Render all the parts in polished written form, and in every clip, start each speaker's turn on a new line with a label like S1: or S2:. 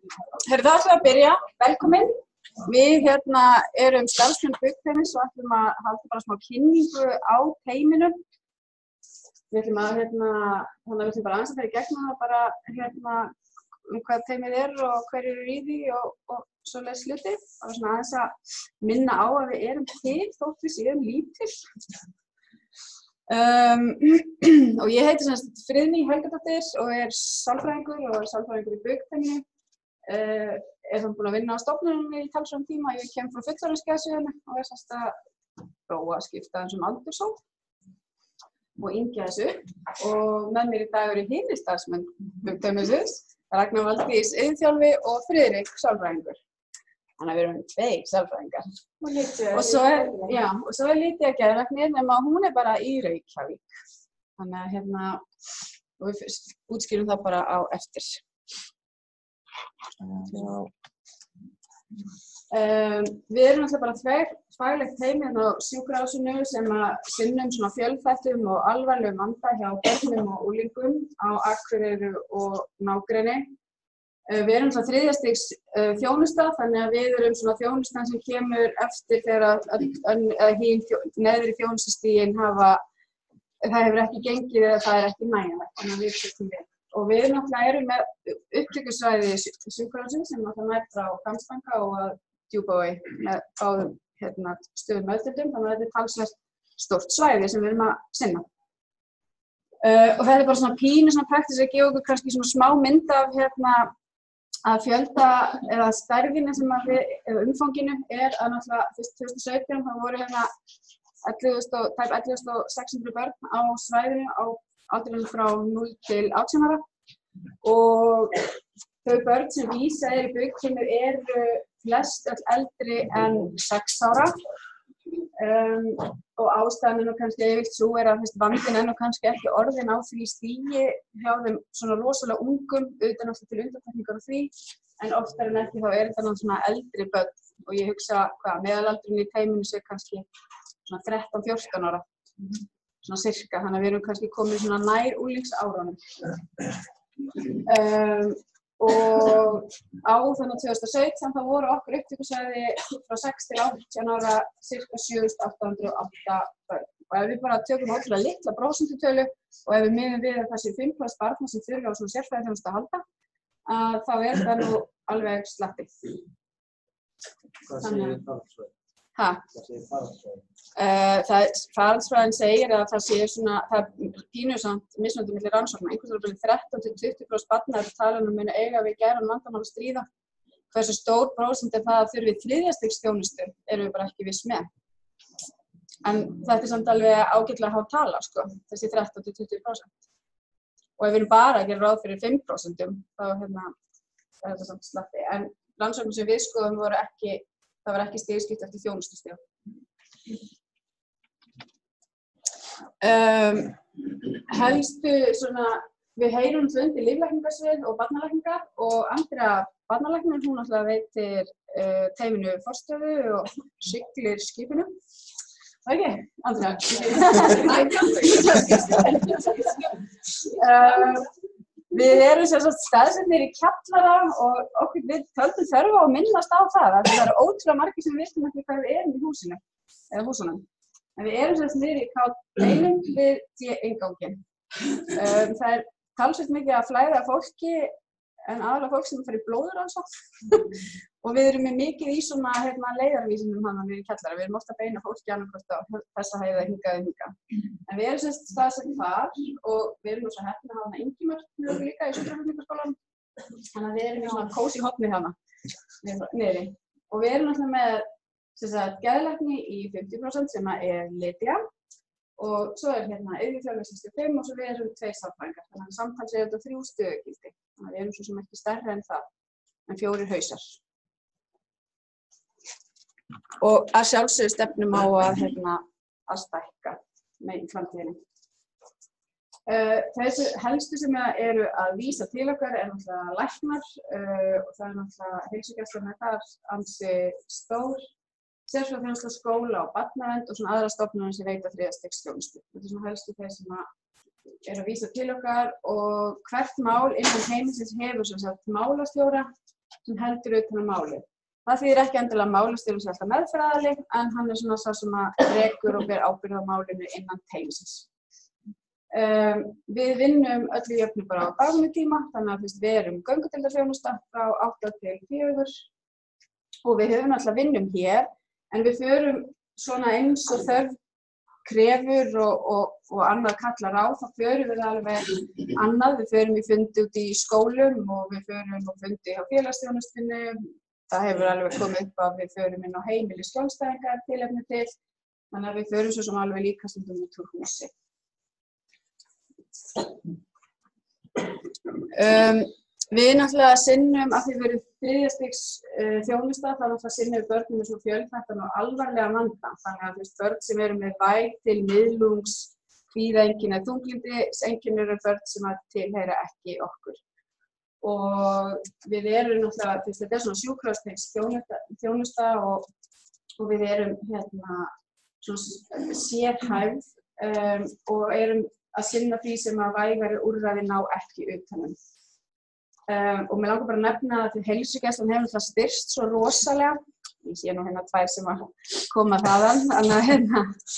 S1: Herðu, það ætlum að byrja. Velkomin. Við erum starfsmenn BUGG-teymis og ætlum að halda bara smá kynningu á teyminu. Við ætlum að, þannig að við ætlum bara aðeins að fara í gegnum það bara, hvað teymið og hverju eru í því og svoleiðis hluti. Það var svona aðeins að minna á að við erum til þótt við séum lítil. Og ég heiti semst Friðný Helgadóttir og sálfræðingur og sálfræðingur í BUGG-teyminu. Samt búin að vinna á stofnuninni í talsverðan tíma. Ég kem frá fullorðinsgeðsviðinu og semst að prófa að skipta aldursóð og yngja þessu. Og með mér í dag eru hinir starfsmenn BUGG-teymisins, Ragnar Valdís iðjuþjálfi og Friðrik sálfræðingur. Þannig að við erum tveir sálfræðingar. Og svo er Lítía geðlæknir nema hún bara í Reykjavík. Þannig að og við útskýrum það bara á eftir. Við erum náttúrulega bara faglegt teymi á sjúkrahúsinu sem að sinnum svona fjölþættum og alvarlegum vanda hjá börnum og unglingum á Akureyri og nágrenni. Við erum svona þriðja stigs þjónusta, þannig að við erum svona þjónustan sem kemur eftir þegar neðri þjónustustigin það hefur ekki gengið eða það ekki nægjanlegt, þannig að við tökum við. Og við náttúrulega erum með upptökusvæði sjúkrahússins sem náttúrulega nær frá Hvammstanga og að Djúpavogi með báðum stöðum meðdeildum, þannig að þetta er talsvert stórt svæði sem við erum að sinna. Og þetta er bara svona pínu svona praktískt að gefa okkur kannski svona smá mynd af að fjölda eða stærðinni sem eða umfanginu að náttúrulega fyrst 2017 þá voru 11.600 börn á svæðinu á aldrinum frá 0 til 18 ára og þau börn sem vísað í BUGG-teymi eru flest öll eldri en 6 ára. Og ástæðan kannski yfirleitt sú að vandinn kannski ekki orðin á því stigi hjá þeim svona rosalega ungum, auðvitað náttúrulega til undantekningar á því, en oftar en ekki þá þetta svona eldri börn og ég hugsa meðalaldurinn í teyminu sé kannski svona 13-14 ára, svona sirka, þannig að við erum kannski komin svona nær unglingsárunum. Og á þannig 2017 þá voru okkur upptökusvæði frá 6 til 18 ára cirka 7.808 börn. Og ef við bara tökum ótrúlega litla prósentutölu og ef við miðum við að það sé 5% barna sem þurfa á svona sérfræðiþjónustu að halda, þá það nú alveg slatti.
S2: Hvað segir faraldsfræðin? Hvað segir faraldsfræðin?
S1: Faraldsfræðin segir að það sé svona, það pínu samt mismunandi milli rannsókna. Einhvers vegar 13-20% barna talan munu eiga við geðræn vandamál að stríða. Hversu stór prósent það að þurfi þriðja stigs þjónustu erum við bara ekki viss með. En þetta samt alveg ágætlega há tala, þessi 13-20%. Og ef við erum bara að gera ráð fyrir 5%, þá þetta samt slatti. En rannsóknir sem við skoðum það var ekki stigskipt eftir þjónustustig. Helstu við heyrum undir lyflækningasvið og barnalækningar og Andrea barnalæknir, hún náttúrulega veitir teyminu forstöðu og siglir skipinu. Það ekki, Andrea? Við erum staðsettir í kjallara og við töldum þörf á að minnast á það að það eru ótrúlega margir sem vistum ekki hvað við erum í húsinu eða húsunum. En við erum niður í K1 við D-innganginn. Það talsvert mikið að flæða fólki en aðalega fólk sem fer í blóðrannsókn og við erum með mikið í svona leiðarvísinum niður í kjallara. Við erum ofta að beina fólki annarkvort á þessa hæð eða hingað. En við erum staðsett þar og við erum svo heppin að hafa Ingimar líka í sjúkraflutningaskólanum. Þannig að við erum í svona kósí hotni niðri. Og við erum náttúrulega með geðlækni í 50% sem er Lítía og svo iðjuþjálfi 65 og svo við erum 2 sálfræðingar. Þannig að samtals þetta 3 stöðugildi. Þannig að við erum svo sem ekki stærri en það, en 4 hausar. Og að sjálfsögðu stefnum á að stækka með í framtíðinni. Þessu helstu sem eru að vísa til okkar náttúrulega læknar og það náttúrulega heilsugæslan þar ansi stór, sérfræðiþjónusta skóla og barnavernd og svona aðra stofnanir sem veita þriðja stigs þjónustu. Þetta svona helstu þeir sem eru að vísa til okkar og hvert mál innan heimilisins hefur málastjóra sem heldur utan málið. Það þýðir ekki endilega að málastjórinn sé alltaf meðferðaraðili, en hann svona sá sem að rekur og ber ábyrgð á málinu innan teymisins. Við vinnum öllu jöfnu bara á dagvinnutíma, þannig að við erum göngudeildarþjónusta frá 8 til 4 og við höfum alltaf vinnum hér, en við förum svona eins og þörf krefur og annað kallar á, þá förum við alveg annað. Við förum í fundi út í skólum og við förum á fundi á félagsþjónustunni. Það hefur alveg komið upp að við förum inn á heimili skjólstæðingar tilefni til, þannig að við förum svo sem alveg líka stundum út úr húsi. Við náttúrulega sinnum, af því við erum 3. stigs þjónusta, þá náttúrulega sinnum við börnum með svo fjölþættan og alvarlega vanda. Þannig að börn sem eru með væg til miðlungs, kvíðaeinkenni eða þunglyndiseinkenni eru börn sem tilheyra ekki okkur. Og við erum náttúrulega, þetta svona sjúkrahússtigs þjónusta og við erum svona sérhæfð og erum að sinna því sem að vægari úrræði ná ekki utanum. Og mér langar bara að nefna að því heilsugæslan hefur náttúrulega styrkst svo rosalega. Ég sé nú hérna 2 sem að koma þaðan, þannig að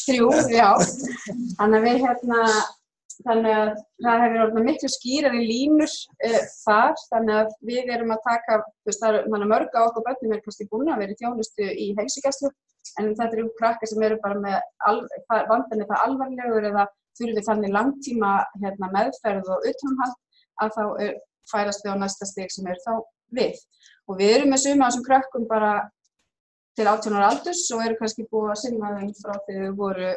S1: 3, já. Þannig að það hefur orðið miklu skýrari línur þar, þannig að við erum að taka, þannig að mörg af okkur börnum kannski búin að vera í þjónustu í heilsugæslu, en þetta eru krakkar sem eru bara með vandan það alvarlegur eða þurfi þannig langtíma meðferð og utanumhald að þá færast við á næsta stig sem þá við. Og við erum með suma af þessum krökkum bara til 18 ára aldurs og eru kannski búið að sinna þeim frá þegar þau voru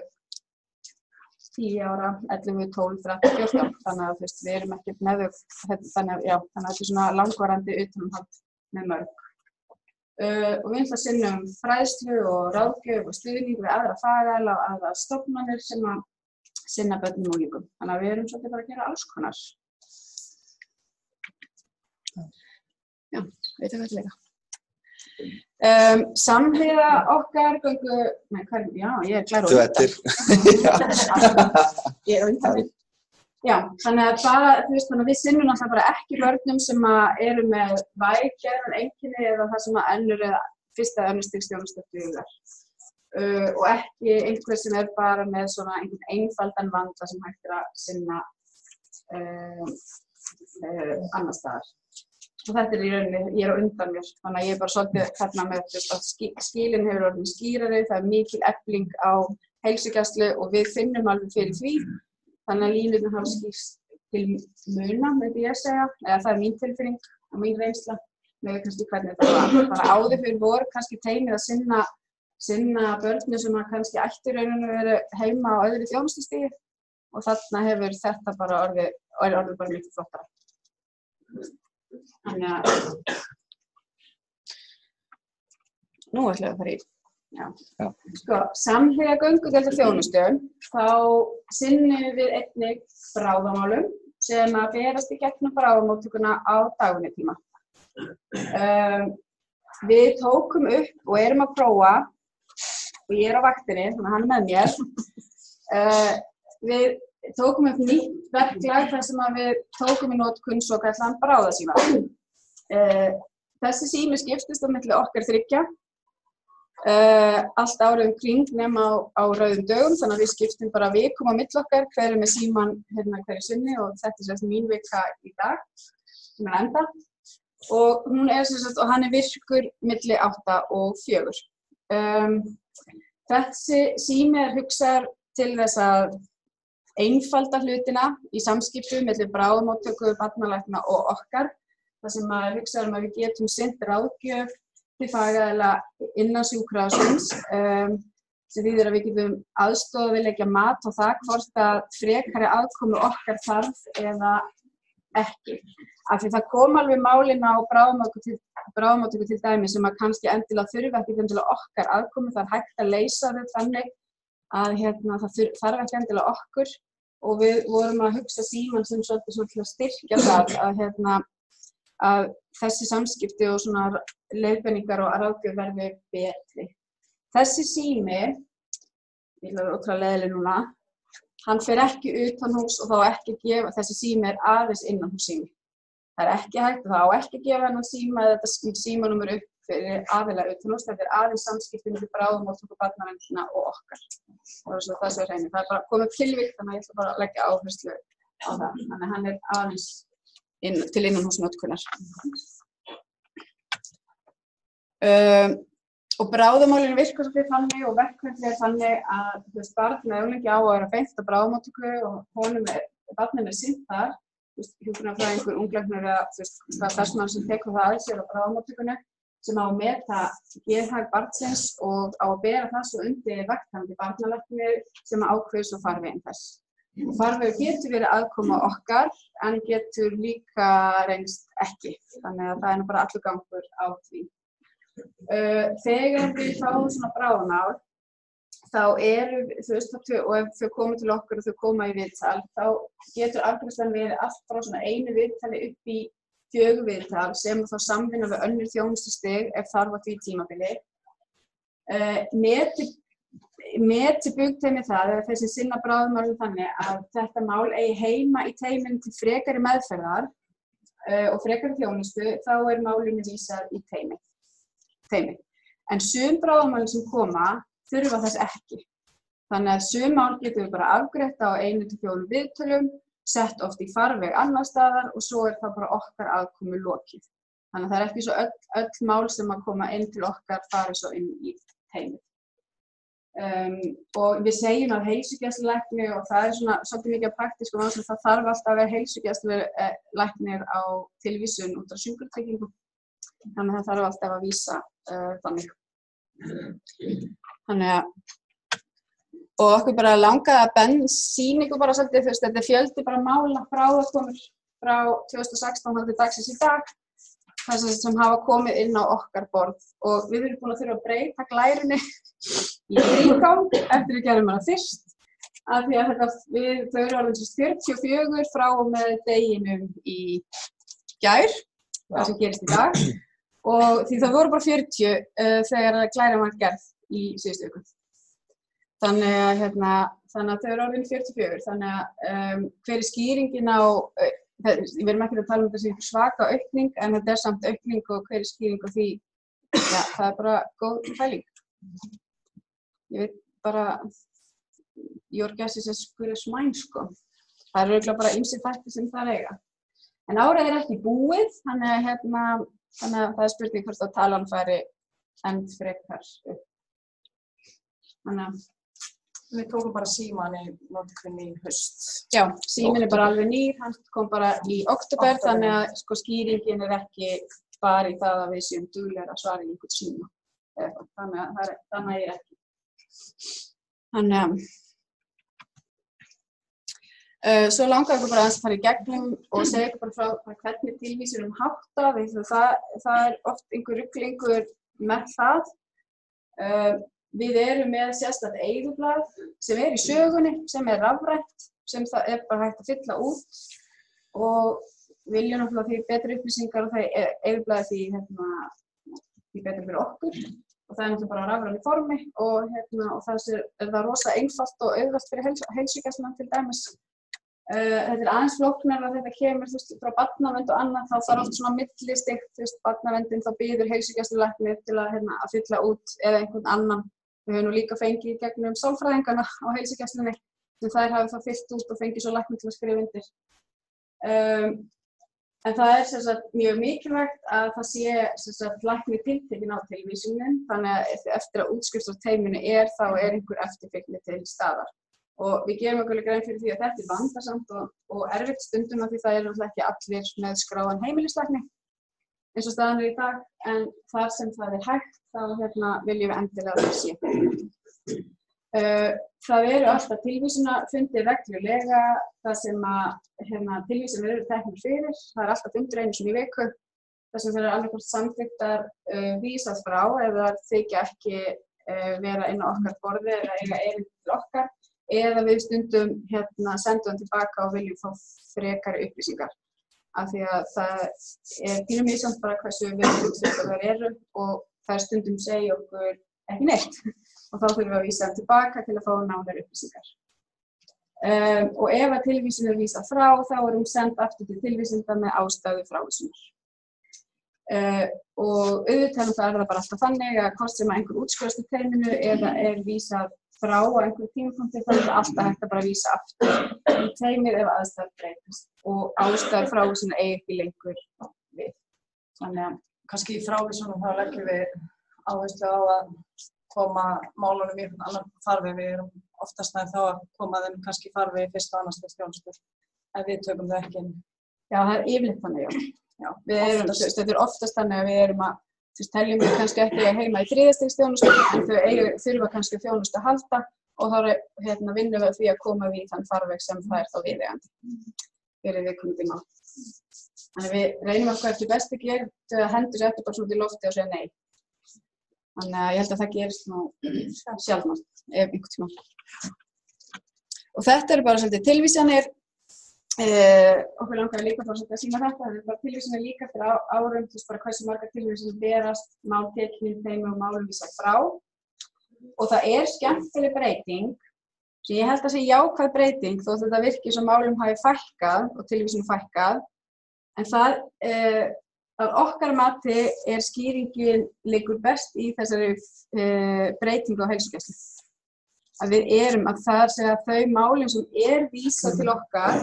S1: 10 ára, 11, 12, 13, 14. Þannig að við erum ekkert með þau, þannig að þetta er svona langvarandi utanumhald með mörg. Og við ætlum að sinnum fræðslu og ráðgjöf og stuðning við aðra fagaðila og aðra stofnanir sem að sinna börnum og unglingum. Þannig að við erum svolítið bara að gera alls konar. Já, veit það líka. Samhliða okkar göngu, ég er klár á Ég er á undan. Já, þannig að bara, þannig að við sinnum alltaf bara ekki börnum sem eru með væggerðan einkenni eða það sem önnur eða 1. eða 2. stigs þjónusta dugar. Og ekki einhver sem bara með svona einhvern einfaldan vanda sem hægt að sinna annars staðar. Og þetta í rauninni, ég er á undan mér, þannig að ég er bara svolítið með að skilin hefur orðið skýrari, það mikil efling á heilsugæslu og við finnum alveg fyrir því, þannig að línurnar hafa skýrst til muna, myndi ég segja, eða það mín tilfinning og mín reynsla, með kannski hvernig þetta var. Þannig að áður fyrir voru kannski teymið að sinna börnum sem kannski ættu rauninni verið heima á öðru þjónustustigi og þarna hefur þetta bara orðið bara mikið flottara. Þannig að nú ætlum við að fara í. Sko, samhliða göngudeildarþjónustu þá sinnum við einnig bráðamálum sem að berast í gegnum bráðamóttökuna á dagvinnutíma. Við tókum upp og erum að prófa, og ég er á vaktinni, þannig að hann er með mér. Við tókum upp nýtt verklag þar sem að við tókum í notkun svokallaðan bráðasíma. Þessi sími skiptist á milli okkar 3, allt árið kring nema á rauðum dögum, þannig að við skiptum bara vikum á milli okkar, hver er með síman hverju sinni og þetta er sem mín vika í dag, sem er enda. Og hann er virkur milli 8 og 4. Þessi sími er hugsaður til þess að einfalda hlutina í samskiptum milli bráðamóttöku, barnalækna og okkar. Það sem að hugsa að við getum sinnt ráðgjöf til fagaðila innan sjúkrahússins, sem þýðir að við getum aðstoðað við leggja mat á það hvort að frekari aðkomu okkar þarf eða ekki. Af því það kom alveg málin á bráðamóttöku til dæmis sem að kannski endilega þurfi ekki endilega okkar aðkomu, það er hægt að leysa þau þannig að það þarf ekki endilega okkur og við vorum að hugsa síman sem svolítið styrkja það að þessi samskipti og svona leiðbeiningar og ráðgjöf verði betri. Þessi sími, ég er ótrúlega leiðileg núna, hann fer ekki utanhús og þá ekki gefa, þessi sími er aðeins innanhús sími. Það ekki hægt, það á ekki að gefa hennan síma eða þetta símanúmer upp fyrir aðila utanhúss, þetta aðeins samskipti milli bráðamóttöku barnaverndina og okkar. Og svo það sé hreinu. Það bara komið tilvik, þannig að ég ætla bara að leggja áherslu á það. Þannig að hann aðeins til innanhússnotkunar. Og bráðamálin virkar svo þannig og verkferli þannig að barn með unglingi á að vera beint á bráðamóttöku og barnið sinnt þar. Hjúkrunarfræðingur, unglæknir eða hvað starfsmaður sem tekur það að sér á bráðamóttökunni sem á að meta geðhag barnsins og á að bera það svo undir vakthafandi barnalæknir sem ákveður svo farveginn þess. Og farvegur getur verið aðkoma okkar en getur líka reynst ekki. Þannig að það er bara allur gangur á því. Þegar við fáum svona bráðamál þá og ef þau koma til okkur og þau koma í viðtal, þá getur afgreiðslan verið allt frá svona einu viðtali upp í 4 viðtal sem þá samvinna við önnur þjónustustig ef þarf á því tímabili. Meti bugteymi það, eða þeir sem sinna bráðamálum þannig að þetta mál eigi heima í teyminu til frekari meðferðar og frekari þjónustu, þá málinu vísað í teymi. En sum bráðamálin sem koma þurfa þess ekki. Þannig að sum mál getum við bara afgreitt á 1 til 4 viðtölum, sett oft í farveg annar staðar og svo það bara okkar aðkomu lokið. Þannig að það ekki svo öll mál sem að koma inn til okkar fari svo inn í teymið. Og við segjum að heilsugæslulæknir og það svona svolítið mikið praktísku mál sem það þarf alltaf að vera heilsugæslulæknir á tilvísun út af sjúkratryggingu. Þannig að það þarf alltaf að vísa þannig. Þannig að og okkur bara langaði að bensín ykkur bara svolítið, þetta fjöldi bara mála bráðakomur frá 2016 til dagsins í dag, þessar sem hafa komið inn á okkar borð og við erum búin að þurfa að breyta glærunni í þrígang eftir við gerum hana fyrst, af því að þau eru orðin 44 frá og með deginum í gær, það sem gerist í dag, og því það voru bara 40 þegar glæran var gerð í síðustu viku. Þannig að þau eru orðin 44, þannig að hver skýringin á, við erum ekki að tala um þessi svaka aukning, en þetta samt aukning og hver skýring á því, ja, það bara góð pæling. Ég veit bara, your guess is as good as mine, sko. Það eru örugglega bara ýmsir þættir sem það eiga. En árið ekki búið, þannig að það spurning hvort að talan fari enn frekar upp. Þannig að
S3: við tókum bara síman í notkun í haust.
S1: Já, síminn bara alveg nýr, hann kom bara í október, þannig að sko skýringin ekki bara í það að við séum duglegir að svara í einhvern síma. Þannig að það nægir ekki. Þannig að svo langar ykkur bara aðeins að fara í gegnum og segja ykkur bara frá hvernig tilvísunum háttað, það oft einhver ruglingur með það. Við erum með sérstakt eyðublað sem í sögunni, sem rafrænt, sem það bara hægt að fylla út og viljum náttúrulega því betri upplýsingar og það eyðublaði því betur fyrir okkur og það náttúrulega bara á rafrænu formi og það rosa einfalt og auðvelt fyrir heilsugæsluna til dæmis. Þetta aðeins flóknara að þetta kemur frá barnavernd og annað, þá þarf oft svona millistig, barnaverndin þá biður heilsugæslulæknir til að fylla út eða einhvern annan. Við höfum nú líka fengið í gegnum sálfræðingana á heilsugæslunni, sem þær hafi þá fyllt út og fengið svo lækni til að skrifa undir. En það sem sagt mjög mikilvægt að það sé sem sagt lækni tiltekinn á tilvísunin, þannig að eftir að útskrift á teyminu þá einhver eftirfylgni til staðar. Og við gerum okkur grein fyrir því að þetta vandasamt og erfitt stundum af því það náttúrulega ekki allir með skráðan heimilislækni eins og staðan í dag, en þar sem það hægt þá viljum við endilega að það sé. Það eru alltaf tilvísunafundir reglulega, það sem að tilvísunir eru teknir fyrir, það alltaf fundur einu sinni í viku, þar sem þeir eru annað hvort samþykktar vísað frá eða þykja ekki vera inn á okkar borði eða eiga erindi til okkar, eða við stundum sendum tilbaka og viljum fá frekari upplýsingar. Af því að það pínu misjafnt bara hversu útfylgdar þær eru og það stundum segja okkur ekki neitt og þá þurfum við að vísa þeim tilbaka til að fá nánari upplýsingar. Og ef að tilvísun vísað frá, þá hún send aftur til tilvísenda með ástæðu frávísunar. Og auðvitað það það bara alltaf þannig að hvort sem einhver útskrifast úr teyminu eða vísað frá á einhverjum tímapunkti, þá alltaf hægt að bara vísa aftur í teymið ef aðstæður breytast og ástæður frávísunar eigi ekki lengur við. Þannig að
S3: kannski í frávísunum þá leggjum við áherslu á að koma málunum í einhvern annan farveg. Við erum oftast þá að koma þeim kannski í farveg í fyrsta og annars stigs þjónustu, en við tökum þau ekki inn.
S1: Já, það yfirleitt þannig, já. Þetta oftast þannig að við erum að, teljum við kannski ekki heima í 3. stigs þjónustu, en þau þurfa kannski þjónustu að halda og þá vinnum við því að koma við í þann farveg sem það þá viðeigandi fyrir viðkomandi mál. Þannig við reynum okkur eftir best að gera að hendur sér eftir bara svona í lofti og segja nei. Þannig að ég held að það gerist nú sjaldnast, ef einhvern tímann. Og þetta eru bara svolítið tilvísanir. Okkur langar líka að sýna þetta. Það eru bara tilvísanir líka fyrir árum, bara hversu margar tilvísanir berast, málteiknin, teymi og málum vísað frá. Og það skemmtileg breyting, sem ég held að sé jákvæð breyting, þó þetta virkir sem málum hafi fækkað og tilvísunum fækkað. En það að okkar mati skýringin liggur best í þessari breytingu á heilsugæslu. Að við erum að það segja að þau málin sem vísað til okkar,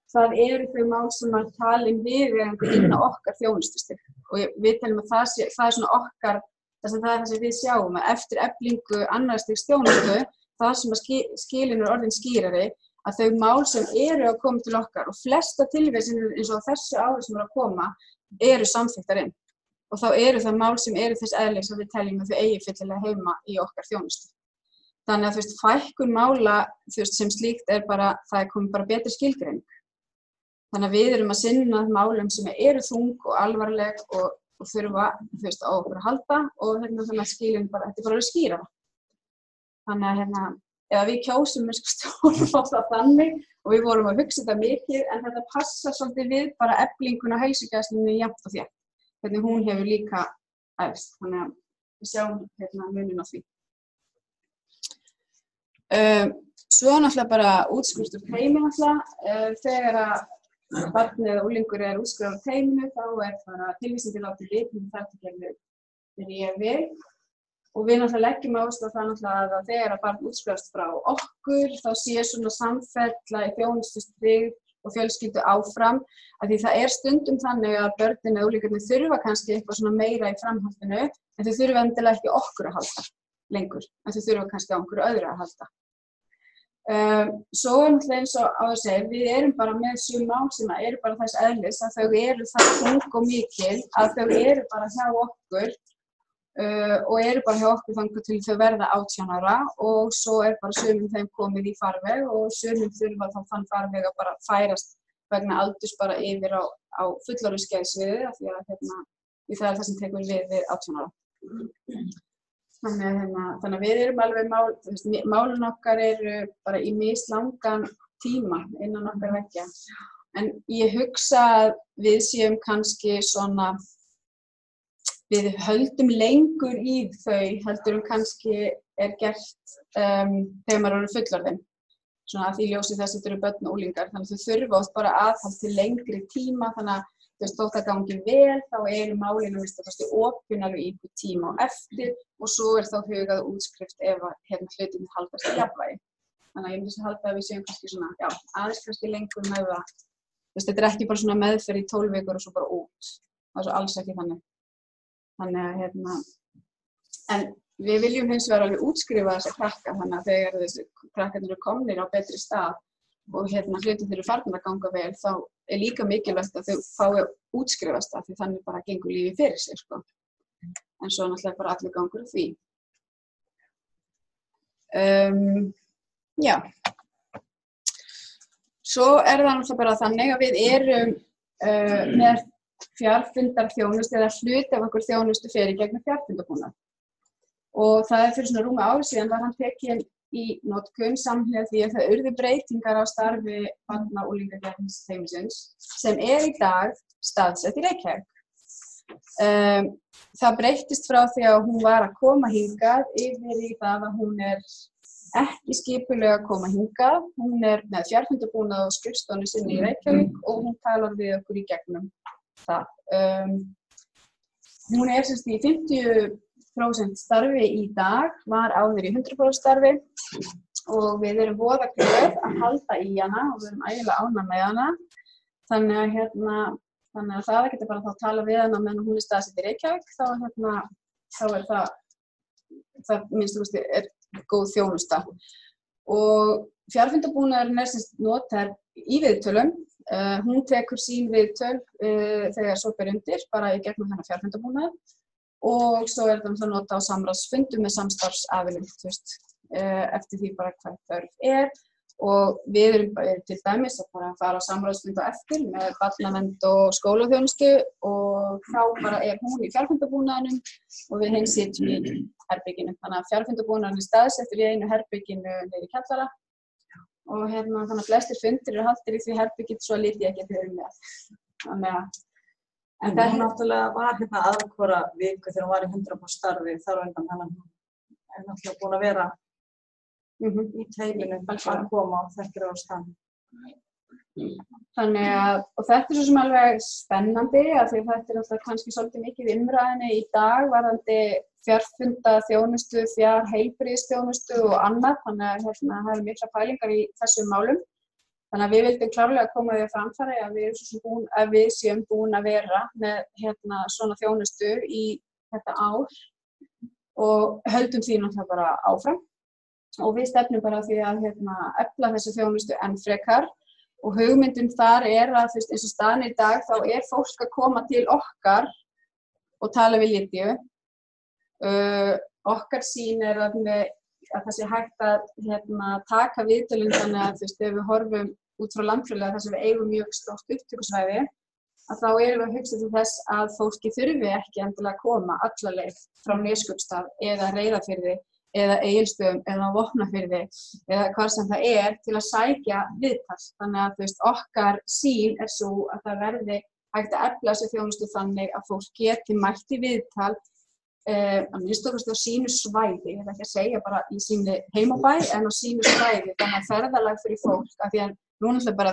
S1: það eru þau mál sem talin viðeigandi inn á okkar þjónustustig. Og við teljum að það svona okkar, það sem við sjáum að eftir eflingu annars stigs þjónustu, það sem að skilin orðin skýrari, að þau mál sem að koma til okkar og flesta tilvísanir eins og þessu ári sem að koma samþykktar inn. Og þá það mál sem þess eðlis að við teljum að þau eigi fyllilega heima í okkar þjónustu. Þannig að fækkun mála sem slíkt bara, það komið bara betri skilgreining. Þannig að við erum að sinna málum sem þung og alvarleg og þurfa á okkur að halda og þannig að skilin bara, þetta bara skýra það. Þannig að eða við kjósum stjórnvalda þannig og við vorum að hugsa þetta mikið, en þetta passar svolítið við bara eflingun á heilsugæslunni jafnt og þétt. Hvernig hún hefur líka efst. Þannig að við sjáum muninn á því. Svo náttúrulega bara útskrift úr teymi náttúrulega. Þegar að barnið eða unglingur útskrifað úr teyminu, þá bara tilvísandi látið vitni þar til gerðu við. Og við náttúrulega leggjum áherslu á það náttúrulega að þegar að barn útskrifast frá okkur, þá sé svona samfella í þjónustustig og fjölskyldu áfram, af því það stundum þannig að börnin eða unglingarnir þurfa kannski eitthvað svona meira í framhaldinu, en þau þurfa endilega ekki okkur að halda lengur, en þau þurfa kannski á einhverju öðru að halda. Svo náttúrulega eins og á að segja, við erum bara með sum mál sem bara þess eðlis að þau það þung og mikil að þau bara hjá okkur og bara hjá okkur þangað til þau verða 18 ára og svo bara sumum þeim komið í farveg og sumum þurfa þá þann farveg að bara færast vegna aldurs bara yfir á fullorðinsskeiðsviðið af því að það sem tekur við 18 ára. Þannig að við erum alveg málun okkar bara í mislangan tíma innan okkar veggja. En ég hugsa að við séum kannski svona, við höldum lengur í þau heldur kannski gert þegar maður eru fullorðinn. Svona að því ljósi þess að þetta eru börn og unglingar, þannig að þau þurfa oft bara aðhald til lengri tíma, þannig að þótt það gangi vel, þá málinu opin alveg í einhver tíma á eftir og svo þá hugað útskrift ef hlutinni haldast í jafnvægi. Þannig að ég myndi að halda að við séum kannski svona, já, aðeins kannski lengur með það. Þetta ekki bara svona meðferð í 12 vikur og svo bara út. Það svo alls ekki þannig. Þannig að, en við viljum hins vegar alveg útskrifa þessa krakka, þannig að þegar þessi krakkarnir eru komnir á betri stað og hlutin þeir eru farnir að ganga vel, þá líka mikilvægt að þau fái útskrifast af því þannig bara gengur lífið fyrir sig, sko. En svo náttúrulega bara allir gangur á því. Já. Svo það náttúrulega bara þannig að við erum með fjarfundarþjónustu eða hluti af okkur þjónustu fyrir gegnum fjarfundarbúnað. Og það fyrir svona rúma ári síðan var hann tekinn í notkun samhliða því að það urðu breytingar á starfi barna- og unglingageðheilsuteymisins sem í dag staðsett í Reykjavík. Það breyttist frá því að hún var að koma hingað yfir í það að hún ekki skipulega að koma hingað. Hún með fjarfundabúnað á skrifstofunni sinni í Reykjavík og hún talar við okkur í gegnum það. Hún sem sagt í 50% starfi í dag, var áður í 100% starfi og við erum voða glöð að halda í hana og við erum ægilega ánægð með hana. Þannig að það að geta bara þá að tala við hana meðan hún staðsett í Reykjavík, þá það minnst þú veist góð þjónusta. Og fjarfundabúnaðurinn sem sagt notaður í viðtölum. Hún tekur sín viðtöl þegar svo ber undir, bara í gegnum þennan fjarfundabúnað og svo það að nota á samráðsfundum með samstarfsaðilum, eftir því bara hvað þörf og við erum til dæmis að bara fara á samráðsfund á eftir með barnavernd og skólaþjónustu og þá bara hún í fjarfundabúnaðinum og við hinn sitjum í herberginu. Þannig að fjarfundabúnaðurinn staðsettur í einu herberginu niður í kjallara og þannig að flestir fundir eru haldnir í því herbergið svo lítið ég geti verið með. Þannig að
S3: en hún náttúrulega var aðra hvora viku þegar hún var í 100% starfi þar á undan, þannig að hún náttúrulega búin að vera í teiminu að koma og þekkir á stað.
S1: Þannig að, og þetta svo sem alveg spennandi að því þetta alltaf kannski svolítið mikið umræðinni í dag varðandi fjarfundaþjónustu, fjarheilbrigðisþjónustu og annað, þannig að það eru mikla pælingar í þessum málum. Þannig að við vildum klárlega koma því að framfæra að við séum búin að vera með svona þjónustu í þetta ár og höldum því náttúrulega bara áfram. Og við stefnum bara því að efla þessu þjónustu enn frekar og hugmyndin þar að eins og staðan í dag þá fólk að koma til okkar og tala við Lydiu. Okkar sýn að það sé hægt að taka viðtölin þannig að ef við horfum út frá landfræðilega þar sem við eigum mjög stórt upptökusvæði að þá erum við að hugsa til þess að fólki þurfi ekki endilega að koma alla leið frá Neskaupstað eða Reyðarfirði eða Egilsstöðum eða Vopnafirði eða hvar sem það til að sækja viðtal. Þannig að okkar sýn sú að það verði hægt að efla þessu þjónustu þannig að fólk geti mætt í viðtal að minnst okkar á sínu svæði, ég ætla ekki að segja bara í sínu heimabæ en á sínu svæði, þannig að ferðalag fyrir fólk af því að núna ætla bara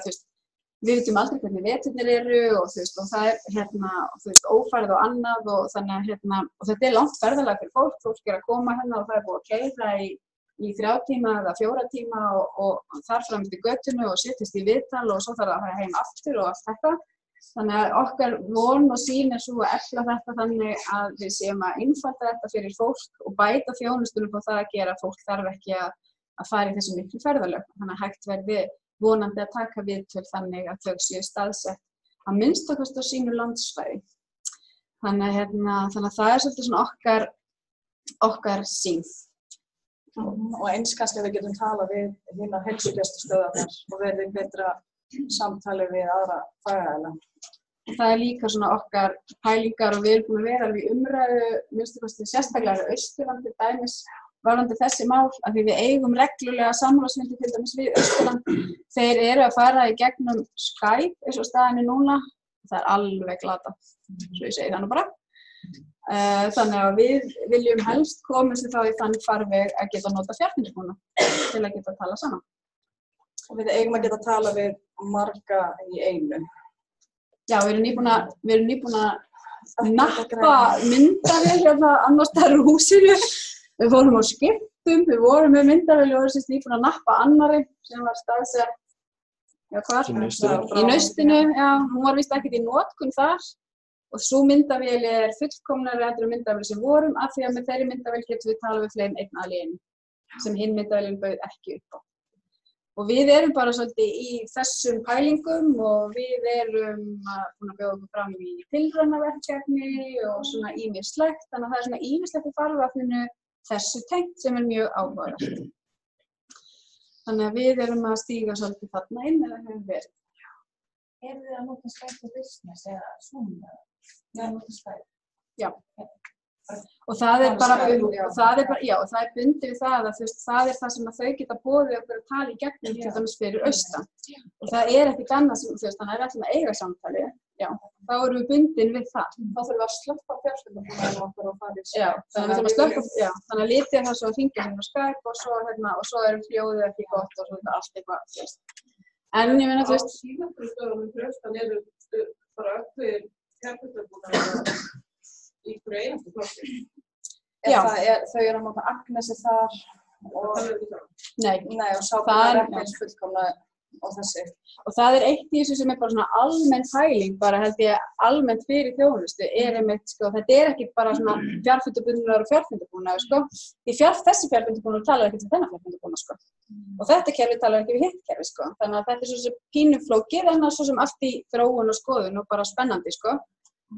S1: við vitum aldrei hvernig veturnir eru og það ófærð og annað og þannig að og þetta langt ferðalag fyrir fólk að koma og það búið að keyra í 3 tíma eða 4 tíma og þar fram til götunni og setjast í viðtal og svo þarf að fara heim aftur og allt þetta. Þannig að okkar von og sýn svo að efla þetta þannig að við séum að einfalda þetta fyrir fólk og bæta þjónustunum á það að gera fólk þarf ekki að fara í þessu miklu ferðalög. Þannig að hægt verði vonandi að taka viðtöl þannig að þau séu staðsett að minnst á sínu landsvæði. Þannig að það svolítið svona okkar sýn.
S3: Og eins kannski við getum talað við heilsugæslustöðvarnar og verið betra samtali við aðra fagaðila.
S1: Það líka svona okkar pælingar og við erum búin að vera alveg umræðu, minnst sérstaklega Austurlandi dæmis varðandi þessi mál, af því við eigum reglulega samráðsfundi til dæmis við Austurland. Þeir eru að fara í gegnum Skype eins og staðinni núna. Það alveg glata, svo ég segi það nú bara. Þannig að við viljum helst komast þá í þann farveg að geta nota fjarfundabúnað til að geta tala saman.
S3: Og við eigum að geta tala við marga í einu.
S1: Já, við erum nýbúin að nappa myndavél annars staðar úr húsinu. Við fórum á skiptum, við vorum með myndavél og vorum nýbúin að nappa annarri sem var staðsett í Naustinu. Já, hún var víst ekkert í notkun þar og sú myndavél fullkomnari heldur en myndavél sem vorum af því að með þeirri myndavél getum við talað við fleiri en einn aðili í einu sem hinn myndavélin bauð ekki upp á. Og við erum bara svolítið í þessum pælingum og við erum búin að bjóða okkur fram í tilraunaverkefni og svona ýmislegt. Þannig að það svona ýmislegt í farvatninu þessu tengt sem mjög áhugavert. Þannig að við erum að stíga svolítið þarna inn eða hefur verið.
S4: Eru þið að nota Skype for Business eða Zoom?
S1: Já, Já. Og það bara bundið við það að það það sem að þau geta boðið okkur að tala í gegnum til dæmis fyrir austan. Og það ekkert annað sem þannig að við ætlum að eiga samtali já, þá erum við bundin við það.
S3: Þá þurfum við að slökka fjarskiptabúnaðinn okkar og fara í sig.
S1: Já, þannig að við þurfum að slökka, já, þannig að litið það svo að hringja hérna á Skype og svo hljóðið ekki gott og svo allt eitthvað, þú veist. En ég meina, þú veist.
S5: Á símaskrifstofunum fyrir austan eru bara öllum fjarskiptabúnaðar í hverju einasta plássi.
S1: Já.
S3: Þau eru að nota Agnesi þar og
S1: Nei,
S3: og sábúnaðar ekki eins fullkomna og þessi.
S1: Og það eitt í þessu sem bara svona almenn pæling, bara held ég almennt fyrir þjónustu, einmitt, sko, þetta ekki bara svona fjarfundabúnaður og fjarfundabúnaður, sko. Því þessi fjarfundabúnaður talar ekki til þennan fjarfundabúnaður, sko. Og þetta kerfi talar ekki við hitt kerfi, sko. Þannig að þetta svo sem pínuflókið, en svo sem allt í þróun og skoðun og bara spennandi, sko.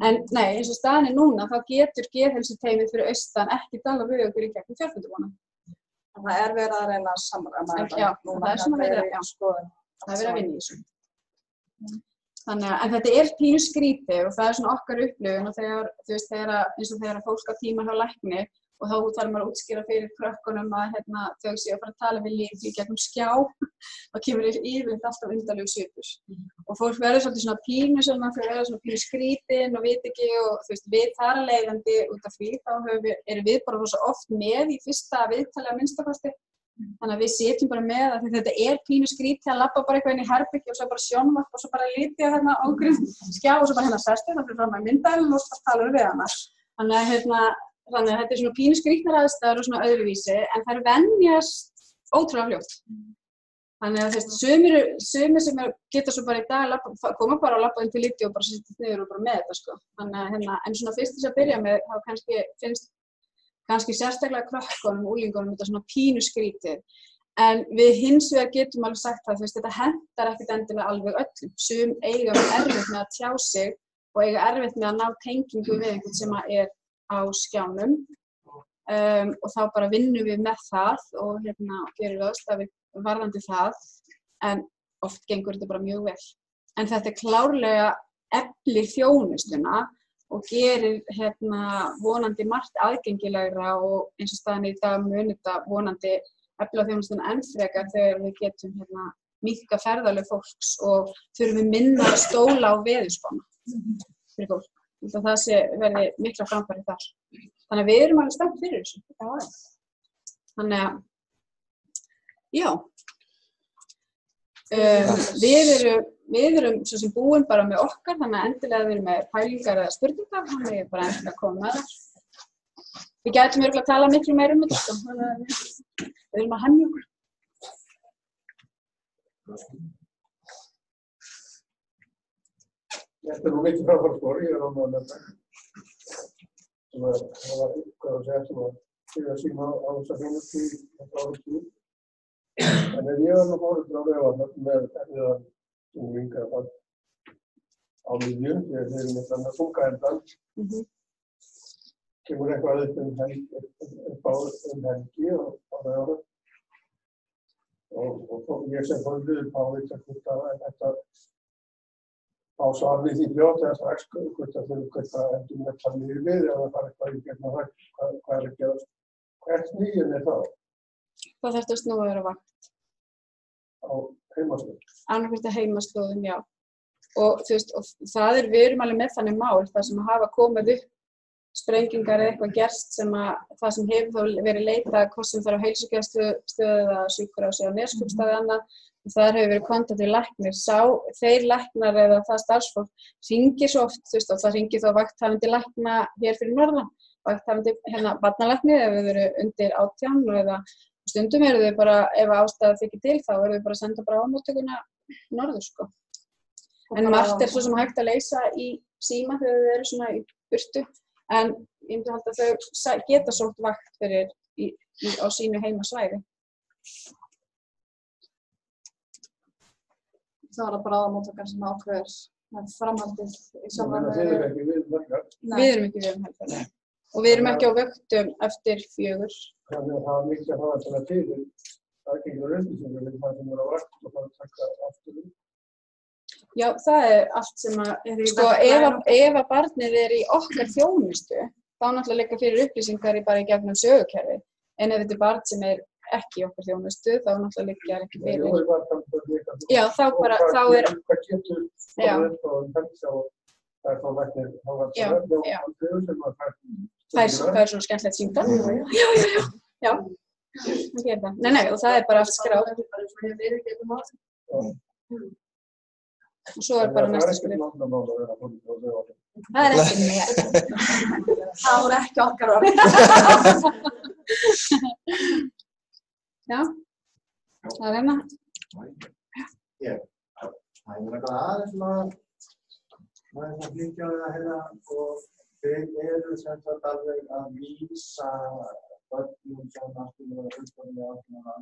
S1: En nei, eins og staðan núna, þá getur geðheilsuteymið fyrir austan ekki tala við okkur í gegnum fjarfundabúnað.
S3: Það verið að reyna að samræma þetta.
S1: Já, það svona verið að skoða. Það verið að vinna í þessu. Þannig að, en þetta pínu skrítið og það svona okkar upplifun og þegar, þú veist, eins og þegar fólk á tíma hjá lækni og þá þarf maður að útskýra fyrir krökkunum að þau séu að fara að tala við líf í gegnum skjá og kemur yfirleitt alltaf undarlegur svipur. Og fólk verður svolítið svona pínu svona, þau verður svona pínu skrítin og veit ekki og þú veist, við þar að leiðandi út af því þá erum við bara svo oft með í fyrsta viðtali að minnstakosti. Þannig að við sitjum bara með að þetta pínu skrítið að labba bara eitthvað inn í herbergi og svo bara sjónvarp og svo bara litið á ágrinn skjá og svo bara sestu það fyrir fram að myndaðilin og svo talar við hana. Þannig að þetta svona pínu skrítnar aðstæður og svona öðruvísi en þær venjast ótrúlega fljótt. Þannig að sumir sem geta svo bara í dag koma bara og labba inn til liti og bara sittast niður og bara með þetta, sko. Þannig að en svona fyrst þess að byrja með þá finnst kannski sérstaklega krökkunum og úlingunum þetta svona pínu skrítið. En við hins vegar getum alveg sagt það, þú veist, þetta hentar ekkert endilega alveg öllum. Sum eiga erfitt með að tjá sig og eiga erfitt með að ná tengingu við einhvern sem á skjánum. Og þá bara vinnum við með það og gerum ráðstafanir varðandi það. En oft gengur þetta bara mjög vel. En þetta klárlega eflir þjónustuna og gerir vonandi margt aðgengilegra og eins og staðan í dag mun þetta vonandi efla þjónustuna enn frekar þegar við getum minnka ferðalög fólks og þurfum við minna að stóla á veðurspána fyrir fólk. Það verði mikla framfæri þar. Þannig að við erum alveg spennt fyrir þessu. Þannig að, já. Við erum svo sem búin bara með okkar, þannig að endilega við erum með pælingar eða spurningar, þannig að ég bara endilega að koma með það. Við gætum örugglega að tala miklu meira þetta, sko. Þannig að við erum að hemja okkur.
S2: Þetta nú mikið fráfærsskóri, ég ánægður með þetta. Það var hvað að segja sem að síma á þessa þjónustu í þetta árum síðan. En ef ég var nú fóröldur á vegavarnar með erfiðan unglinga á miðjum, þegar þeir eru með þannig að þunga endan, kemur eitthvað upp helgi og á vegavarnar. Og ég sem fóröldur á þetta á svar við því fljótt eða strax hvort að þau endur með það niður við eða það eitthvað í gegnum það, hvað að gerast. Hvert nýjum það?
S1: Það þarf að snúa þér á vakt.
S2: Á heimaslóðum?
S1: Annarkvæmt að heimaslóðum, já. Og þú veist, við erum alveg með þannig mál, það sem hafa komið upp sprengingar eða eitthvað gerst það sem hefur þá verið leitað, hvort sem það á heilsugæslustöð eða sjúkrahúsi eða Neskaupstað eða annað. Þar hefur verið kontakt við læknir. Þeir læknar eða það starfsfólk hringir svo oft, þú veist, og það hringir þá vakthafandi lækna hér fyrir norðan, vakthafandi barnalækni ef við erum undir 18 eða stundum eru þau bara, ef ástæða þykir til, þá eru þau bara að senda bara á móttökuna norður, sko. En margt svo sem hægt að leysa í síma þegar þau eru svona í burtu, en ég myndi halda að þau geta sótt vakt fyrir á sínu heimasvæði.
S3: Það var bara bráðamóttakar sem ákveður með framhaldið í samvæði.
S2: Þið erum ekki við helgar?
S1: Við erum ekki við helgar. Og við erum ekki á vöktum eftir 4.
S2: Þannig að það er mikið að hafa þetta til. Það er ekki upplýsingar við það sem er á vakt og bara taka aftur.
S1: Já, það allt sem að, sko, ef að barnið í okkar þjónustu, þá náttúrulega liggja fyrir upplýsingar bara í gegnum sögukerfi. En ef þetta barn sem ekki okkar þjónustu, þá náttúrulega liggja ekki fyrir. Já, þá er...
S2: Hvað getur það upp á helsa og það þá læknir, þá var
S1: Já,
S2: það hjá
S1: já.
S2: Alfreður sem var fært.
S1: Fær svona skemmtilegt símtal. Já, það gerir það. Nei, og það bara allt skráð. Og svo bara næsta skrif. Það ekki mér.
S3: Það voru ekki okkar orð.
S1: Já, það hérna.
S6: Það er eitthvað aðeins maður flytja á það hérna og þið eru sem sagt alveg að vísa börnum sem náttúrulega fullkomlega ákveðna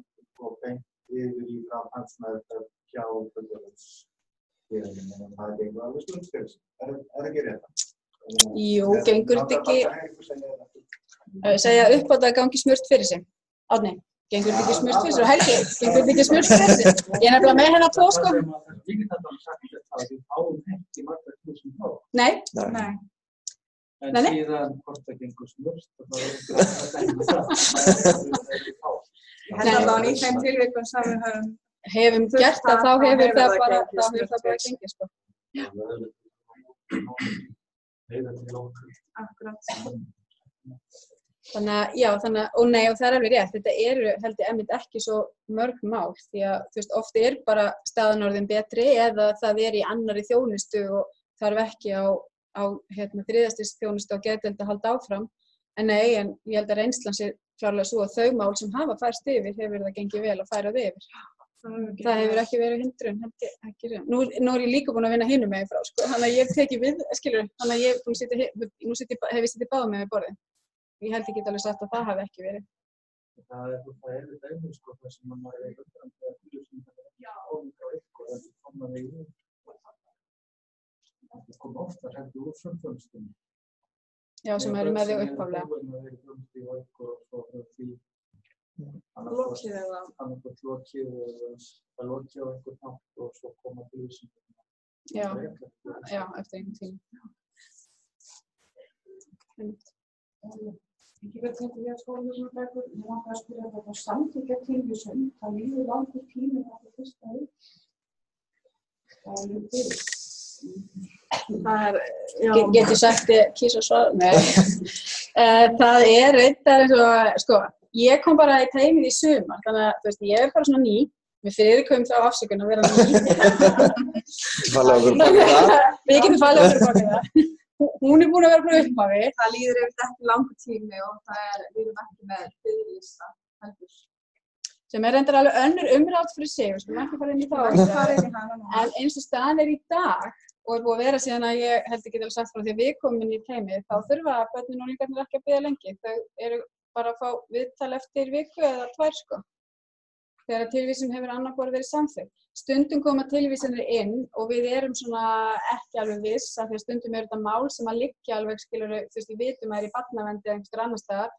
S6: og beint yfir í framhaldsmeðferð hjá fullorðinsfélögum. Það gengur alveg stund fyrir sig. Er ekki rétt?
S1: Jú, gengur þetta ekki segja upp á það gangi smurt fyrir sig. Árni, gengur þetta ekki smurt fyrir sig og Helgi, gengur þetta ekki smurt fyrir sig. Ég nefnilega með hérna 2 sko.
S7: Ég get þetta sagt að við fáum ekki margar sem þá.
S1: Nei.
S7: En
S1: Nei.
S7: síðan hvort það gengur smurt og það
S3: Ég held allavega í þeim tilvikum sem við
S1: Hefum gert það, þá hefur það bara gengið sko.
S3: Akkurat.
S1: Þannig að, já, og það er alveg rétt, þetta eru held ég einmitt ekki svo mörg mál því að þú veist, oft bara staðan orðin betri eða það í annarri þjónustu og þarf ekki á þriðjastigs þjónustu og geðdeild að halda áfram. En ég held að reynslan sé klárlega svo að þau mál sem hafa færst yfir hefur það gengið vel að færa þau yfir. Það hefur ekki verið hindrun, Nú er ég líka búin að vinna hinum megin frá, sko, þannig að ég tekið við, skilur, þannig að ég hef ég sitið báðum með borðið. Ég held ég get alveg sagt að það hafi ekki verið.
S7: Það er dæmi, sko, það sem maður undrandi að tilvísingar ekki áður á ykkur, það koma þig úr. Það kom ofta hendur úr frumþjónustunni.
S1: Já, sem eru með þig upphaflega.
S3: Lokið eða?
S7: Annarkvæmt lokið eða það lokið á einhvern nátt og svo koma tilvísingar.
S1: Já, eftir einhvern tíma.
S4: Ekki verið þetta við að skólavísumabækur, ég langar að spyrja þetta samþykkja tilvísun, það líður langur tími á það fyrsta upp. Það er fyrir.
S1: Get ég sagt kýsa svar? Nei. Það reyndar eins og, sko, ég kom bara í teymið í sumar, þannig að, þú veist, ég bara svona ný, við fyrirkomum þá afsökun að vera ný. Við getum falið okkur baka það. Hún búin að vera frá upphafi.
S3: Það líður ekki langur tími og við erum ekki með biðlista heldur.
S1: Sem reyndar alveg önnur umrætt fyrir sig, við skulum ekki fara inn í það. En eins og staðan í dag og búið að vera síðan að ég held ekki alveg sagt frá því að við komum inn í teymið, þá þurfa börnin og unglingarnir ekki að bíða lengi. Þau eru bara að fá viðtal eftir viku eða 2 sko. Þegar tilvísun hefur annað hvort verið samþykkt. Stundum koma tilvísanir inn og við erum svona ekki alveg viss af því að stundum þetta mál sem að liggja alveg, skilurðu, þú veist, við vitum að í barnavernd eða einhverstaðar annars staðar,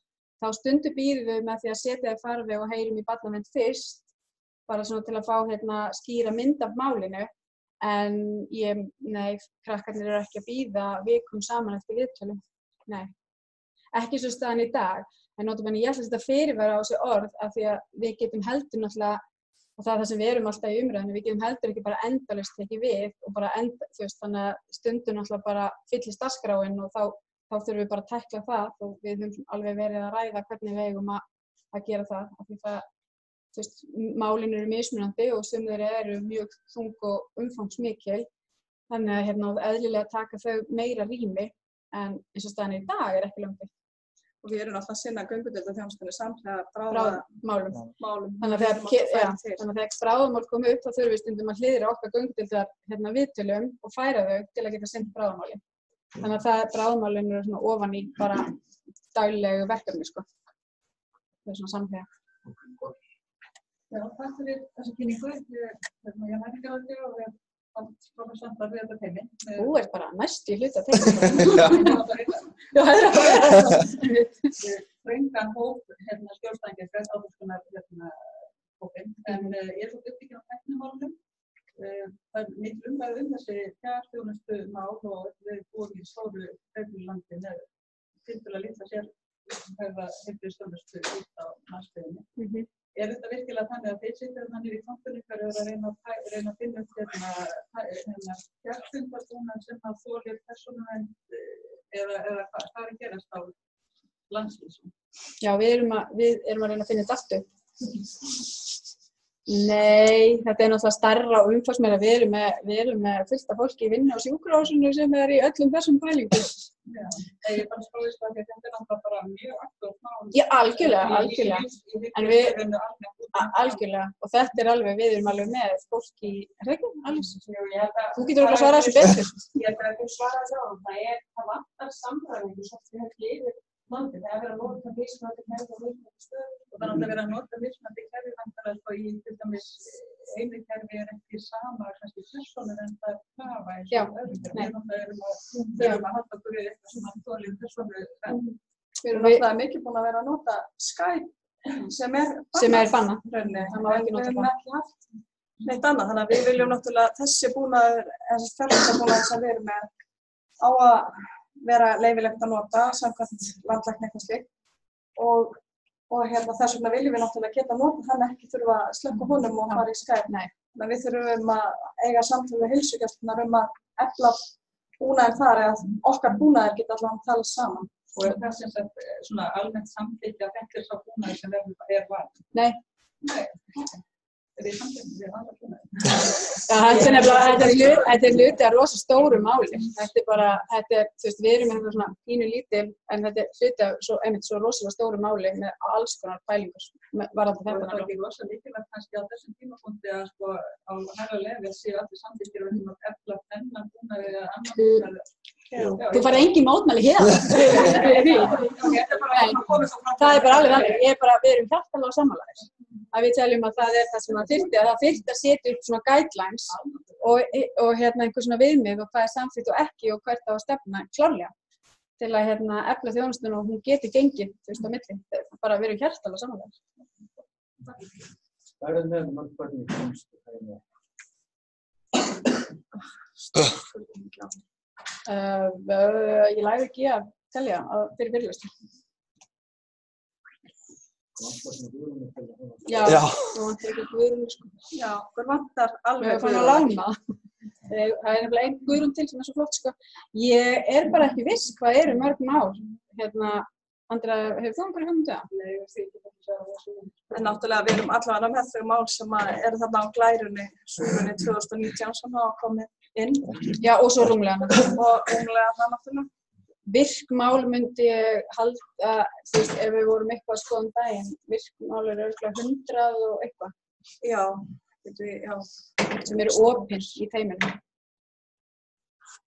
S1: þá stundum býðum við með því að setja þau farveg og heyrum í barnavernd fyrst, bara svona til að fá skýra mynd af málinu, en krakkarnir eru ekki að bíða vikum saman eftir viðtölum. Nei, ekki svo staðan í dag. En notabene ég ætla að setja fyrirvara á þessi orð af því að við getum heldur náttúrulega, og það er það sem við erum alltaf í umræðinu, við getum heldur ekki bara endalaust tekið við og bara þú veist, þannig að stundum náttúrulega bara fyllist dagskráin og þá þurfum við bara að tækla það og við höfum alveg verið að ræða hvernig við eigum að gera það. Af því það, þú veist, málin eru mismunandi og sum þeirra eru mjög þung og umfangsmikil, þannig að eðlilega taka þau meira rými en eins og staðan í dag er ekki langt.
S3: Og við erum alltaf að sinna göngudeildarþjónustunni samhliða
S1: bráðamálum.
S3: Þannig
S1: að þegar bráðamál komu upp þá þurfum við stundum að hliðra okkar göngudeildar viðtölum og færa þau til að geta sinnt bráðamáli. Þannig að bráðamálin eru svona ofan í bara daglegu verkefni, sko. Það er svona samhliða.
S4: Já, takk fyrir þessu kynningu. Ég næringarráðgjafi og ég prófessor við þetta teymi.
S1: Þú ert bara næst í hluta teymi.
S4: Þröngan hóp skjólstæðingar áherskunar hópinn, en ég er svo uppbyggin á tæknimálunum. Það er mikil umræða þessi fjarþjónustu mál og við búum í stóru landi með tiltölulega litla sérhæfða heilbrigðisþjónustu út á landsbyggðinni. er þetta virkilega þannig að þeir sitja þannig í kampinu ykkar og reyna að finna upp fjarfundarbúnað sem að þolir persónuvernd eða hvað er að gerast á landsvísu?
S1: Já, við erum að reyna að finna þetta aftur. Nei, þetta er náttúrulega stærra og umfangsmeira. Við erum með fullt af fólki í vinnu á sjúkrahúsinu sem er í öllum þessum pælingum.
S4: Já, ég er bara spáðist að þetta er náttúrulega bara mjög aktuált mál.
S1: Já, algjörlega. En algjörlega. Og þetta er alveg, við erum alveg með fólk í Reykjavík, Alice. Þú getur okkur að svara þessu betur.
S5: Ég held að þú svaraði á það vantar samræðingu svo að við höfum yfir landið. Það er verið að nota mismunandi kerfi og mismunandi stöð.
S4: Og það er náttúrulega verið að nota mismunandi kerfi vantarlega svo í til dæmis einu kerfi er ekki sama kannski persónuvernd að krafa eins og öðru kerfi. Við þurfum að halda okkur í eitthvað sem að þolir persónuvernd.
S3: Við erum náttúrulega mikið búin að vera að nota Skype sem er
S1: bannað.
S3: Þannig að við höfum ekki haft neitt annað. Þannig að við viljum náttúrulega þessi búnaður, þessi fjarfundarbúnaður sem við erum með á að vera leyfilegt að nota samkvæmt landlækni eitthvað slíkt og þess vegna viljum við náttúrulega geta nota hann ekki þurfa að slökka honum og fara í Skype. Þannig að við þurfum að eiga samtal við heilsugæslurnar að efla búnaðinn þar eða okkar búnaðir geta allavega að tala saman.
S4: Og það sem sagt svona almennt samþykki að þetta er sá búnaður sem er valinn?
S1: Nei.
S4: Er þið samþykki við aðra búnaður?
S1: Já, þetta er hluti af rosa stóru máli. Þetta er bara, þú veist, við erum eitthvað svona pínu lítil, en þetta er hluti af svo rosalega stóru máli með alls konar pælingar varðandi þetta.
S4: Og það er ekki rosa mikilvægt kannski á þessum tímapunkti að sko á hærra level séu allir samþykkir og við efla þennan búnaður eða annan búnaður.
S1: Þú farið engin mótmæli hérna. Það er bara alveg þannig. Við erum hjartanlega sammálaðir. Að við teljum að það er það sem það þyrfti að setja upp svona guidelines og einhver svona viðmið og hvað er samþykkt og ekki og hvert á að stefna klárlega til að efla þjónustuna og hún geti gengið þú veist á milli. Bara við erum hjartanlega sammálaðir.
S7: Það er með mörg börn í þjónustu.
S1: Ég læri ekki að telja fyrir fyrirlestur. Já,
S3: okkur vantar alveg.
S1: Við fann að lána. Það er nefnilega einn Guðrún til sem er svo flott sko. Ég er bara ekki viss hvað eru mörg mál. Andrea, hefur þú einhverju hugmynd um það?
S3: Nei, ég veist ekki hvað það sé. En náttúrulega við erum allavega með þau mál sem eru þarna á glærunni 2019 sem hafa komið inn.
S1: Já, og svo rúmlega.
S3: Og rúmlega það náttúrulega.
S1: Virkmál myndi ég halda, þú veist, ef við vorum eitthvað að skoða daginn, virkmál eru örugglega 100 og eitthvað.
S3: Já,
S1: sem eru opin í teiminu.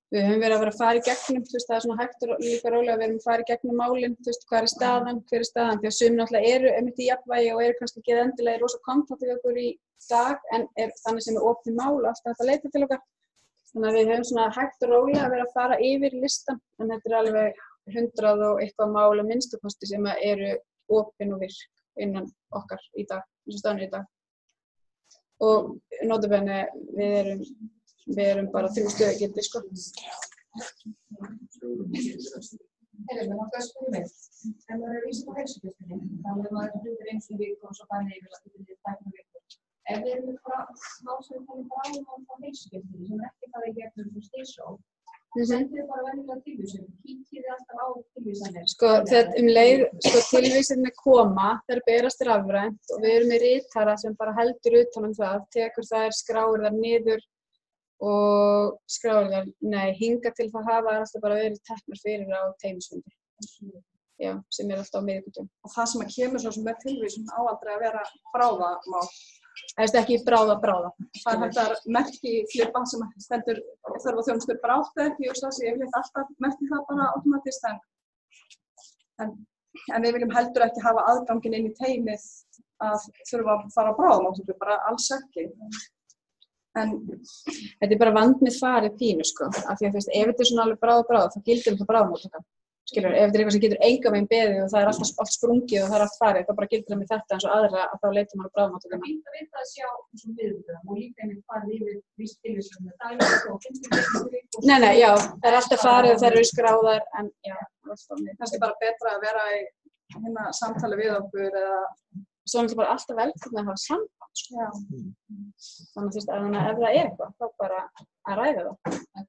S1: Við höfum verið að fara í gegnum, þú veist, það er svona hægt og líka rólega að við erum að fara í gegnum málin, þú veist, hver er staðan, því að sum náttúrulega eru einmitt í jafnvægi og eru kannski ekki endilega rosa kontakt við okkur í dag, en er þannig sem er opin mál og alltaf hægt að leita til okkar. Þannig að við höfum svona hægt og rólega að vera að fara yfir listan, en þetta er alveg 100 og eitthvað mál að minnstu kosti sem eru opin og virk innan okkar í dag, eins og staðan í dag. Og notabene við erum bara 3 stöðugildi, sko.
S5: Heyrðu, það er spurning mig. Ef maður er vísað á heilsugæslunni, þá er maður hlutir eins og viku og svo bara yfir að þetta er tækna viku. Ef við erum mál sem við talum bara á heilsugæslunni, sem ekki farið í gegnum svo stísó, sendið þið bara venjulega tilvísun, kíkið þið alltaf á tilvísanir.
S1: Sko, tilvísanir koma, þær berast rafrænt og við erum með ritara sem bara heldur utan það, tekur þær, skráir þær niður og skráir þær, hingað til það hafa alltaf bara verið teknar fyrir á teymisfundi. Já, sem er alltaf á miðvikudögum.
S3: Og það sem kemur svo sem er tilvísun á aldrei að vera bráðamál.
S1: Það er ekki bráða.
S3: Það er þetta merki flipa sem stendur þörf og þjónustur bráð ekki og það sé yfirleitt alltaf merki það bara automatist en við viljum heldur ekki hafa aðganginn inn í teymið að þurfa að fara á bráðamál, bara alls ekki. En
S1: þetta er bara vandmið farið pínu sko, af því að þú veist, ef þetta er svona alveg bráð, þá gildir þetta bráðamóttaka. Skilur, ef þetta er eitthvað sem getur engan veginn beðið og það er alltaf allt sprungið og það er allt farið, þá bara gildir það með þetta eins og aðra að þá leitum maður bráðamóttakana.
S5: Það er fínt að vita að sjá eins og viðbrögðum og líka einmitt farið yfir víst tilvísun með dæmi og 50 viku.
S1: Nei, já, það er alltaf farið og þær eru skráðar, en já,
S3: kannski bara betra að vera í samtali við okkur eða
S1: svo er bara alltaf velkomið að hafa samband, sko.
S3: Já.
S1: Þannig ef það er eitthvað, þá bara að ræða það.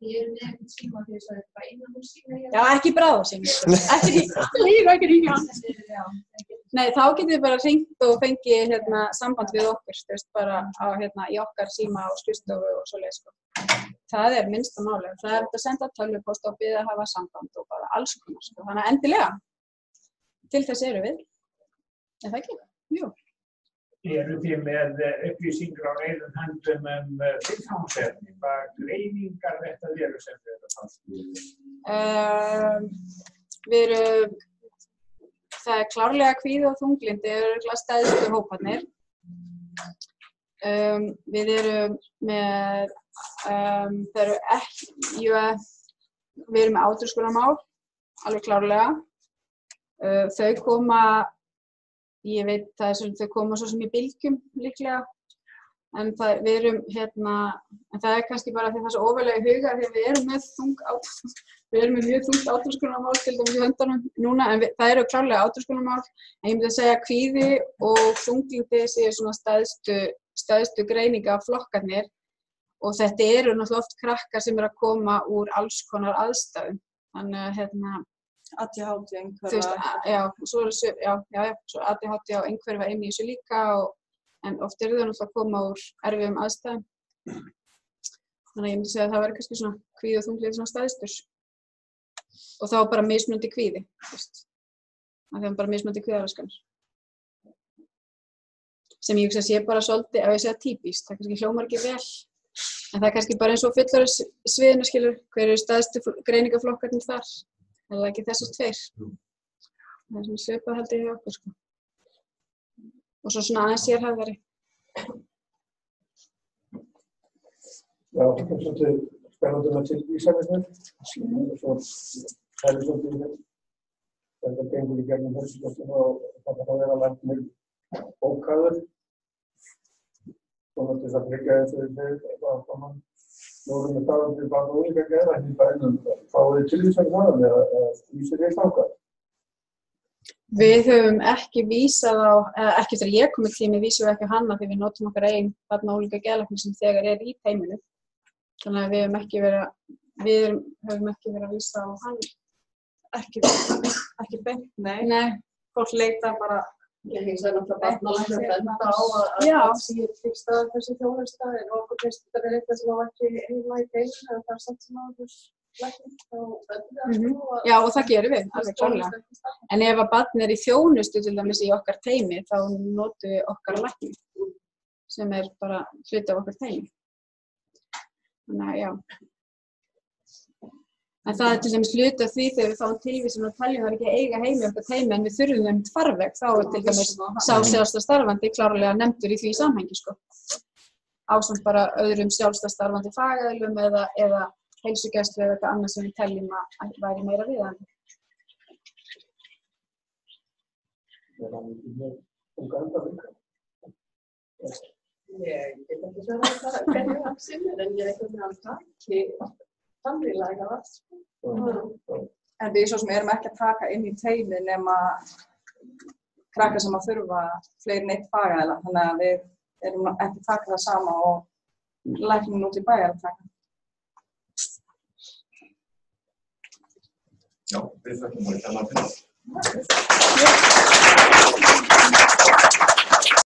S5: Þið eru með einhvern síma því að það er bara innan úr síma.
S1: Já, ekki bráðasími, ekki ringja hann. Nei, þá getið þið bara hringt og fengið samband við okkur, þú veist, bara á, í okkar síma og skrifstofu og svoleiðis, sko. Það er minnsta málið. Það er hægt að senda tölvupóst og biðja að hafa samband og bara alls konar, sko. Þannig að endilega, til þess eru við. Er það ekki? Jú.
S8: Eru þið með upplýsingar á reiðum höndum viðfangsefni, hvað greiningar þetta eru sem þið eru að fannst?
S1: Það er klárlega kvíði og þunglyndi eru stærstu hóparnir. Við erum með, við erum með átröskunarmál, alveg klárlega. Þau koma, ég veit þau koma svo sem í bylgjum líklega, en við erum en það er kannski bara því það er svo ofarlega í huga þegar við erum með mjög þungt átröskunarmál til dæmis í höndunum núna, en það eru klárlega átröskunarmál, en ég myndi að segja kvíði og þunglyndi séu svona stærstu greiningaflokkarnir og þetta eru náttúrulega oft krakkar sem eru að koma úr alls konar aðstæðum, þannig að
S3: ADHD einhverfa.
S1: Svo ADHD og einhverfa inn í þessu líka, en oft eru þau náttúrulega að koma úr erfiðum aðstæðum. Þannig að ég myndi segja að það væri kannski svona kvíði og þunglyndi svona stæðstur. Og þá bara mismunandi kvíði, það er bara mismunandi kvíðaraskanir. Sem ég hugsa að sé bara svolítið, ef ég segja típist, það kannski hljómar ekki vel, en það er kannski bara eins og fullorðinsviðinu skilur, hver eru stæðstu greiningaflokkarnir þar. Það er ekki þessar tveir. Það er svona svipað held ég hjá okkur, sko. Og svo svona aðeins sérhæfðari.
S2: Já, það er svolítið spennandi með tilvísanirnar. Svo það er svolítið þetta gengur í gegnum heilsugæsluna og það þarf að vera læknir bókaður. Svona til þess að tryggja eitthvað að koma. Nú erum við talað til barn og unglingageðra, ekki bara einum fáið þið tilvísanir þaðan eða vísir þið þangað?
S1: Við höfum ekki vísað á, ekki eftir að ég kom í tími, vísum við ekki á hana því við notum okkar eigin barn og unglingageðlækni sem þegar er í teiminu. Þannig að við höfum ekki verið að vísa á hann.
S3: Ekki beint, nei. Fólk leita bara.
S4: Ég hins vegar náttúrulega barnalæknir benda á að síðan fyrst að þessi þjónustaði og okkur finnst þetta verið eitthvað sem á ekki einhverja í deilinu eða það er samt sem áður læknir.
S1: Já, og það gerum við, alveg klárlega. En ef að barn er í þjónustu til dæmis í okkar teimi, þá notum við okkar lækni, sem er bara hluti af okkar teimi. Þannig að, já. En það er til dæmis hluti af því þegar við fáum tilvísun og teljum það ekki að eiga heimi okkar teimi en við þurfum þeim farveg, þá er til dæmis sá sjálfstætt starfandi klárlega nefndur í því samhengi, sko. Ásamt bara öðrum sjálfstætt starfandi fagaðilum eða heilsugæslu eða eitthvað annað sem við teljum að væri meira viðeigandi.
S4: Ég get ekki svarað það hvernig hann sinnir en ég veit hvernig hann takki samfélagið að allt.
S3: En við svo sem erum ekki að taka inn í teimi nema krakkar sem að þurfa fleiri en eitt fagaðila, þannig að við erum ekki að taka það sama og læknir út í bæ að taka.
S6: Já, við þökkum fyrir það.